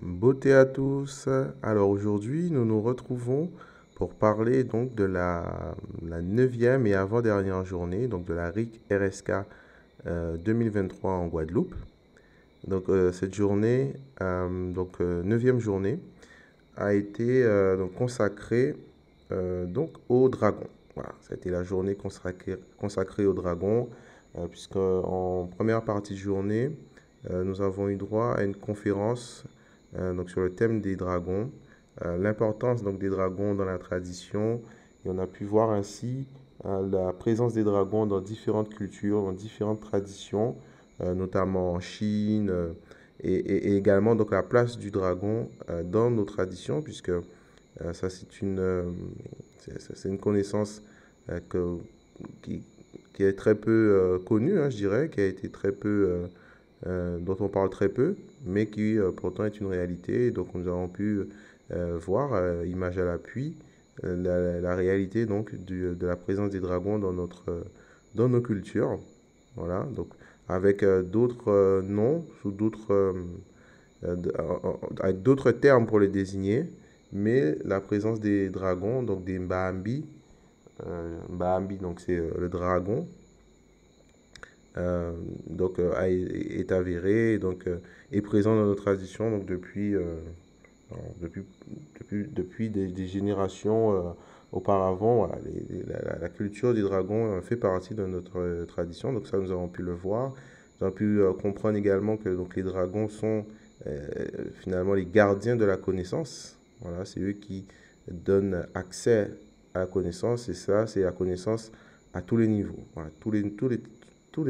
Beauté à tous. Alors aujourd'hui, nous nous retrouvons pour parler donc de la 9e et avant-dernière journée donc de la RIC RSK 2023 en Guadeloupe. Donc cette journée, 9e journée, a été donc consacrée donc au dragon. Voilà, ça a été la journée consacrée au dragon, puisque en première partie de journée, nous avons eu droit à une conférence donc sur le thème des dragons, l'importance donc des dragons dans la tradition, et on a pu voir ainsi la présence des dragons dans différentes cultures, dans différentes traditions, notamment en Chine, et également donc la place du dragon dans nos traditions, puisque ça c'est une connaissance que, qui, qui est très peu connue, hein, je dirais, qui a été très peu dont on parle très peu, mais qui pourtant est une réalité. Donc nous avons pu voir, image à l'appui, la réalité donc de la présence des dragons dans nos cultures. Voilà, donc avec d'autres noms, sous d'autres, avec d'autres termes pour les désigner, mais la présence des dragons, donc des Mbaambi, Mbaambi donc c'est le dragon, est avéré, est présent dans nos traditions donc depuis, depuis des générations auparavant. Voilà, la culture des dragons fait partie de notre tradition, donc ça nous avons pu le voir. Nous avons pu comprendre également que donc, les dragons sont euh, finalement les gardiens de la connaissance. Voilà, c'est eux qui donnent accès à la connaissance, et ça, c'est la connaissance à tous les niveaux. Voilà, tous les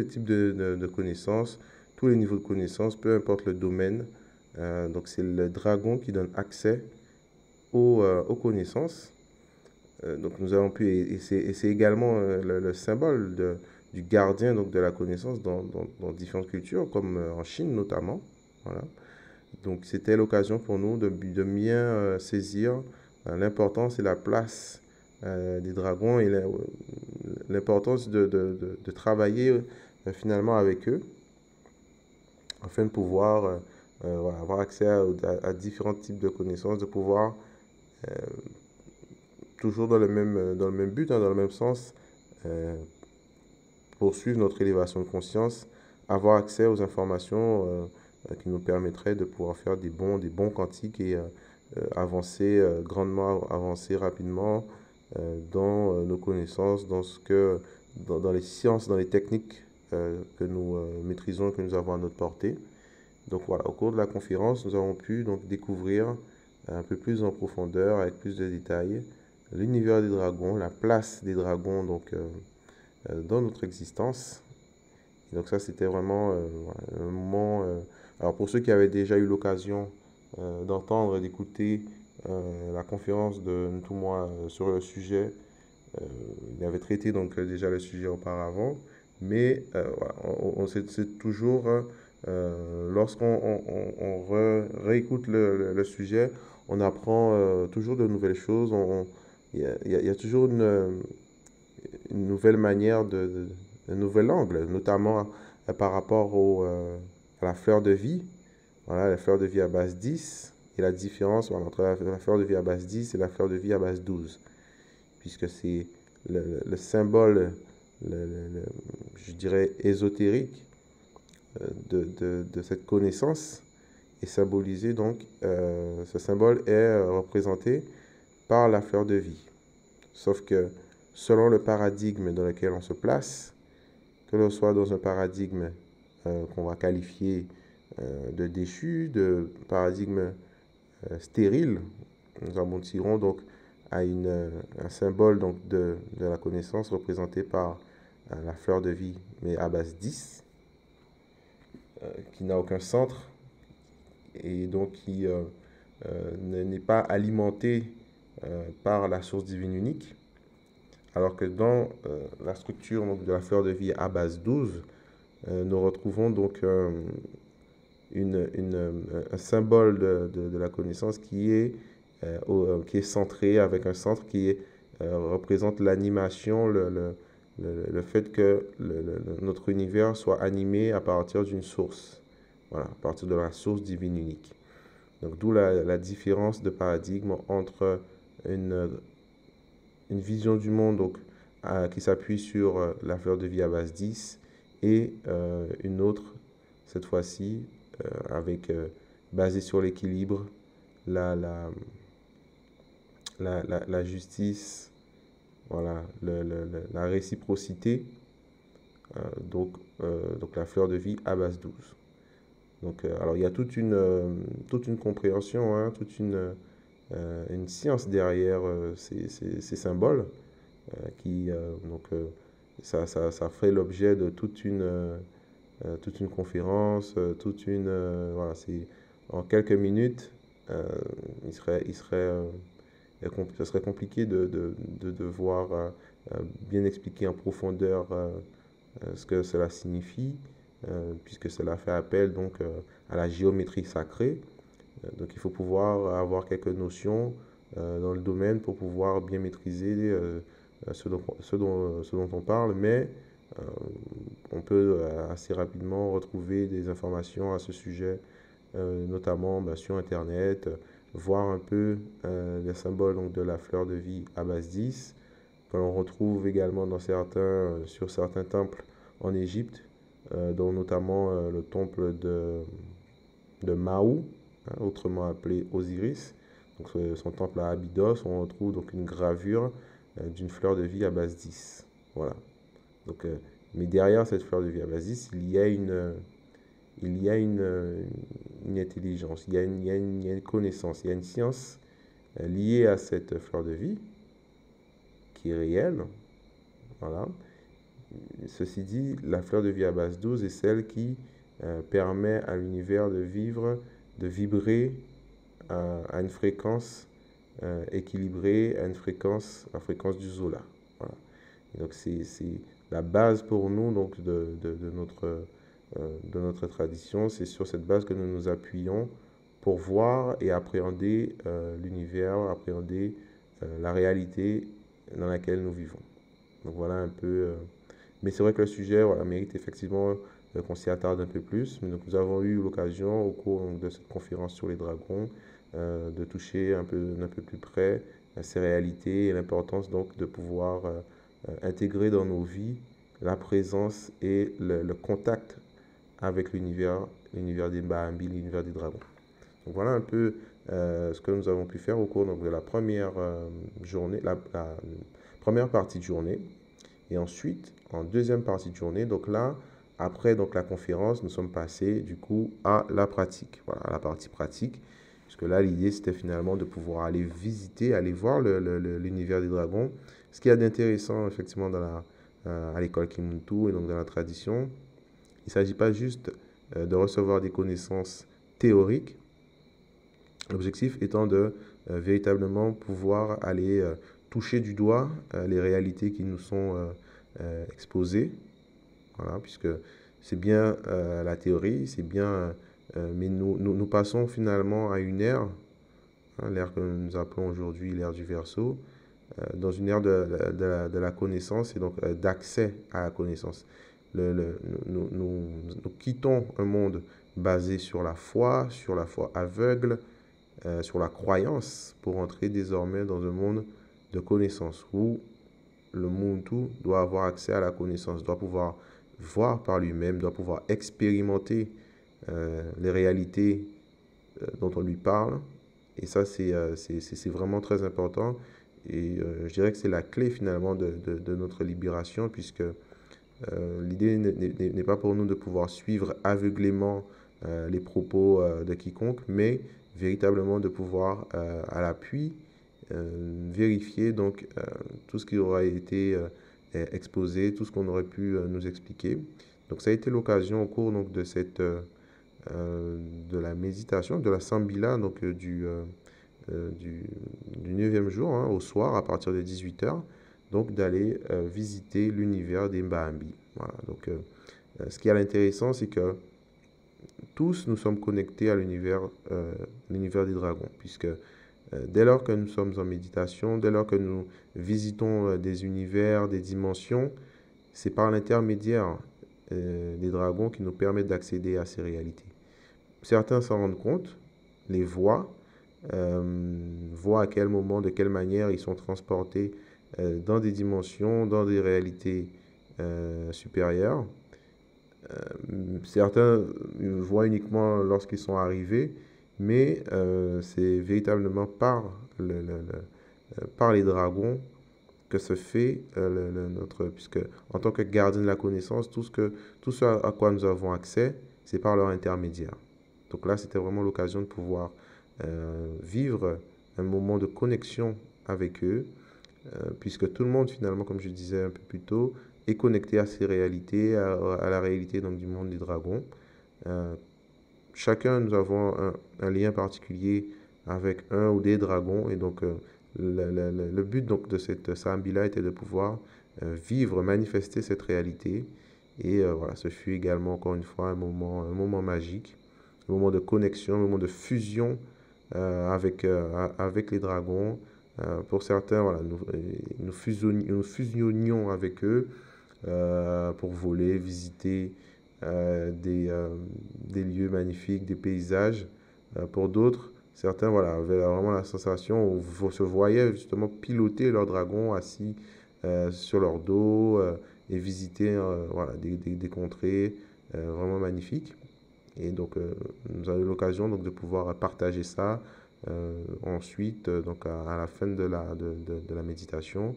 types de connaissances, tous les niveaux de connaissances, peu importe le domaine. Donc c'est le dragon qui donne accès aux connaissances. Donc nous avons pu, et c'est également le symbole du gardien donc, de la connaissance dans différentes cultures, comme en Chine notamment. Voilà. Donc c'était l'occasion pour nous de bien saisir l'importance et la place des dragons et l'importance de travailler finalement avec eux afin de pouvoir voilà, avoir accès à différents types de connaissances, de pouvoir euh, toujours dans le même but, hein, dans le même sens, euh, poursuivre notre élévation de conscience, avoir accès aux informations qui nous permettraient de pouvoir faire des bons quantiques et avancer grandement, avancer rapidement dans nos connaissances, dans les sciences, dans les techniques que nous maîtrisons, que nous avons à notre portée. Donc voilà, au cours de la conférence, nous avons pu donc découvrir un peu plus en profondeur, avec plus de détails, l'univers des dragons, la place des dragons dans notre existence. Et donc ça, c'était vraiment un moment... alors pour ceux qui avaient déjà eu l'occasion d'entendre et d'écouter la conférence de Ntumwa sur le sujet, il avait traité donc déjà le sujet auparavant, mais voilà, c'est toujours, lorsqu'on réécoute le sujet, on apprend toujours de nouvelles choses, il y a toujours une nouvelle manière un nouvel angle, notamment par rapport à la fleur de vie. Voilà, la fleur de vie à base 10 et la différence voilà, entre la fleur de vie à base 10 et la fleur de vie à base 12, puisque c'est le symbole, je dirais, ésotérique de cette connaissance est symbolisé donc, ce symbole est représenté par la fleur de vie. Sauf que selon le paradigme dans lequel on se place, que l'on soit dans un paradigme qu'on va qualifier de déchu, de paradigme stérile, nous aboutirons donc à un symbole donc de la connaissance représenté par la fleur de vie, mais à base 10, qui n'a aucun centre et donc qui n'est pas alimenté par la source divine unique. Alors que dans la structure donc, de la fleur de vie à base 12, nous retrouvons donc un symbole de la connaissance qui est centré avec un centre représente l'animation, le fait que notre univers soit animé à partir d'une source, voilà, à partir de la source divine unique. Donc, d'où la différence de paradigme entre une, une vision du monde donc, qui s'appuie sur la fleur de vie à base 10 et une autre, cette fois-ci, basée sur l'équilibre, la, la, la justice, voilà, la réciprocité, donc la fleur de vie à base 12. Donc, alors il y a toute une compréhension, hein, une science derrière ces symboles donc ça fait l'objet de toute une conférence, voilà, c'est en quelques minutes, il serait ce serait compliqué de devoir bien expliquer en profondeur ce que cela signifie, puisque cela fait appel donc à la géométrie sacrée. Donc il faut pouvoir avoir quelques notions dans le domaine pour pouvoir bien maîtriser ce dont on parle, mais euh, on peut assez rapidement retrouver des informations à ce sujet, notamment sur Internet, voir un peu les symboles donc, de la fleur de vie à base 10, que l'on retrouve également sur certains temples en Égypte, dont notamment le temple de Maou, hein, autrement appelé Osiris. Donc, son temple à Abydos, on retrouve donc une gravure d'une fleur de vie à base 10. Voilà. Donc, mais derrière cette fleur de vie à base 10, il y a une intelligence, il y a une connaissance, il y a une science liée à cette fleur de vie qui est réelle. Voilà. Ceci dit, la fleur de vie à base 12 est celle qui permet à l'univers de vivre, de vibrer à une fréquence équilibrée, à la fréquence du Zola. Voilà. Et donc c'est la base pour nous donc de notre tradition. C'est sur cette base que nous nous appuyons pour voir et appréhender l'univers, appréhender la réalité dans laquelle nous vivons. Donc voilà un peu. Mais c'est vrai que le sujet voilà, mérite effectivement qu'on s'y attarde un peu plus. Donc nous avons eu l'occasion au cours donc, de cette conférence sur les dragons de toucher un peu plus près ces réalités et l'importance donc de pouvoir intégrer dans nos vies la présence et le contact avec l'univers des Bahambi, l'univers des dragons. Donc voilà un peu ce que nous avons pu faire au cours donc, de la première journée, la première partie de journée. Et ensuite, en deuxième partie de journée, donc là, après donc, la conférence, nous sommes passés du coup à la pratique. Voilà, à la partie pratique. Puisque là, l'idée, c'était finalement de pouvoir aller visiter, aller voir l'univers des dragons. Ce qu'il y a d'intéressant, effectivement, à l'école Kimuntu et donc dans la tradition, il ne s'agit pas juste de recevoir des connaissances théoriques, l'objectif étant de véritablement pouvoir aller toucher du doigt les réalités qui nous sont exposées. Voilà, puisque c'est bien la théorie, c'est bien, mais nous passons finalement à une ère, hein, l'ère que nous appelons aujourd'hui l'ère du Verseau, dans une ère de la connaissance et donc d'accès à la connaissance. Nous quittons un monde basé sur la foi aveugle, sur la croyance, pour entrer désormais dans un monde de connaissance où le Muntu doit avoir accès à la connaissance, doit pouvoir voir par lui-même, doit pouvoir expérimenter les réalités dont on lui parle. Et ça, c'est vraiment très important. Et je dirais que c'est la clé finalement de notre libération, puisque l'idée n'est pas pour nous de pouvoir suivre aveuglément les propos de quiconque, mais véritablement de pouvoir, à l'appui, vérifier donc tout ce qui aura été exposé, tout ce qu'on aurait pu nous expliquer. Donc ça a été l'occasion au cours donc, de la méditation, de la Sambila, donc du 9e jour, hein, au soir, à partir de 18h, donc d'aller visiter l'univers des Mbaambi. Voilà, donc ce qui est intéressant, c'est que tous nous sommes connectés à l'univers des dragons, puisque dès lors que nous sommes en méditation, dès lors que nous visitons des univers, des dimensions, c'est par l'intermédiaire des dragons qui nous permettent d'accéder à ces réalités. Certains s'en rendent compte, les voit, voit à quel moment, de quelle manière ils sont transportés dans des dimensions, dans des réalités supérieures. Certains voient uniquement lorsqu'ils sont arrivés, mais c'est véritablement par les dragons que se fait notre... Puisque en tant que gardien de la connaissance, tout ce à quoi nous avons accès, c'est par leur intermédiaire. Donc là, c'était vraiment l'occasion de pouvoir vivre un moment de connexion avec eux, puisque tout le monde, finalement, comme je disais un peu plus tôt, est connecté à ces réalités, à la réalité donc, du monde des dragons. Euh, Chacun, nous avons un lien particulier avec un ou des dragons, et donc le but donc, de cette Sambila était de pouvoir vivre, manifester cette réalité. Et voilà, ce fut également, encore une fois, un moment magique, un moment de connexion, un moment de fusion avec les dragons. Pour certains, voilà, nous fusionnions avec eux pour voler, visiter des lieux magnifiques, des paysages. Pour d'autres, certains voilà, avaient vraiment la sensation où se voyaient justement piloter leur dragon assis sur leur dos et visiter voilà, des contrées vraiment magnifiques. Et donc, nous avons eu l'occasion donc, de pouvoir partager ça ensuite, donc à la fin de la méditation,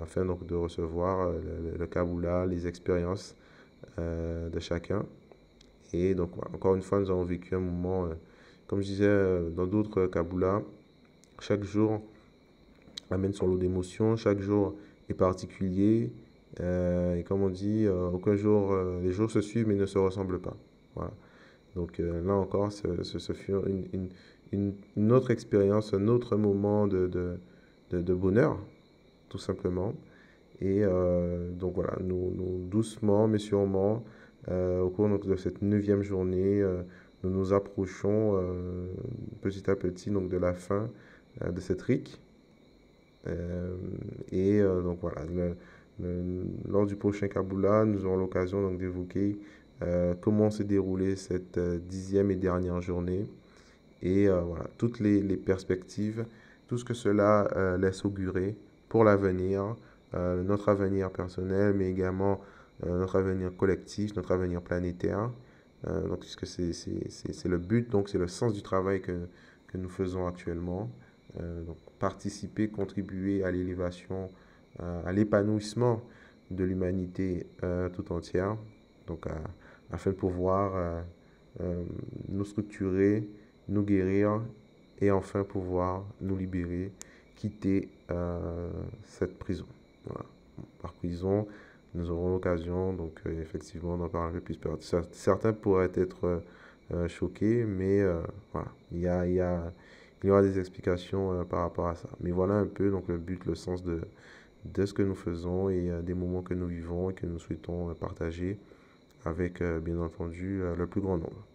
afin donc de recevoir le Kabbalah, les expériences de chacun. Et donc, voilà, encore une fois, nous avons vécu un moment, comme je disais, dans d'autres Kabbalah, chaque jour amène son lot d'émotions, chaque jour est particulier. Et comme on dit, aucun jour, les jours se suivent mais ne se ressemblent pas. Voilà. Donc là encore, ce fut une autre expérience, un autre moment de bonheur, tout simplement. Et donc voilà, nous doucement mais sûrement, au cours donc, de cette neuvième journée, nous nous approchons petit à petit donc, de la fin de cette RIC. Et donc voilà, lors du prochain Kabbalah, nous aurons l'occasion donc d'évoquer comment s'est déroulée cette dixième et dernière journée et voilà, toutes les perspectives, tout ce que cela laisse augurer pour l'avenir, notre avenir personnel, mais également notre avenir collectif, notre avenir planétaire. Donc, puisque c'est le but, donc c'est le sens du travail que nous faisons actuellement. Donc, participer, contribuer à l'élévation, à l'épanouissement de l'humanité tout entière. Donc, afin de pouvoir nous structurer, nous guérir et enfin pouvoir nous libérer, quitter cette prison. Voilà. Par prison, nous aurons l'occasion, donc effectivement, d'en parler un peu plus. Certains pourraient être choqués, mais voilà, il y aura des explications par rapport à ça. Mais voilà un peu donc le but, le sens de ce que nous faisons et des moments que nous vivons et que nous souhaitons partager avec, bien entendu, le plus grand nombre.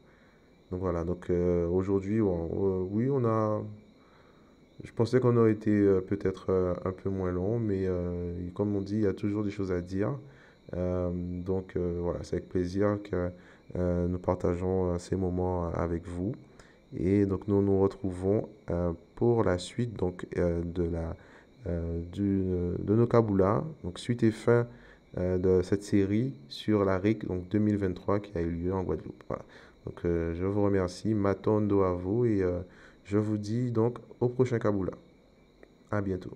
Donc voilà, donc aujourd'hui, oui, je pensais qu'on aurait été peut-être un peu moins long, mais comme on dit, il y a toujours des choses à dire. Donc voilà, c'est avec plaisir que nous partageons ces moments avec vous. Et donc nous nous retrouvons pour la suite donc, de nos Kaboulas, donc suite et fin de cette série sur la RIC donc 2023 qui a eu lieu en Guadeloupe. Voilà. Donc je vous remercie, Matondo à vous et je vous dis donc au prochain Kaboula. À bientôt.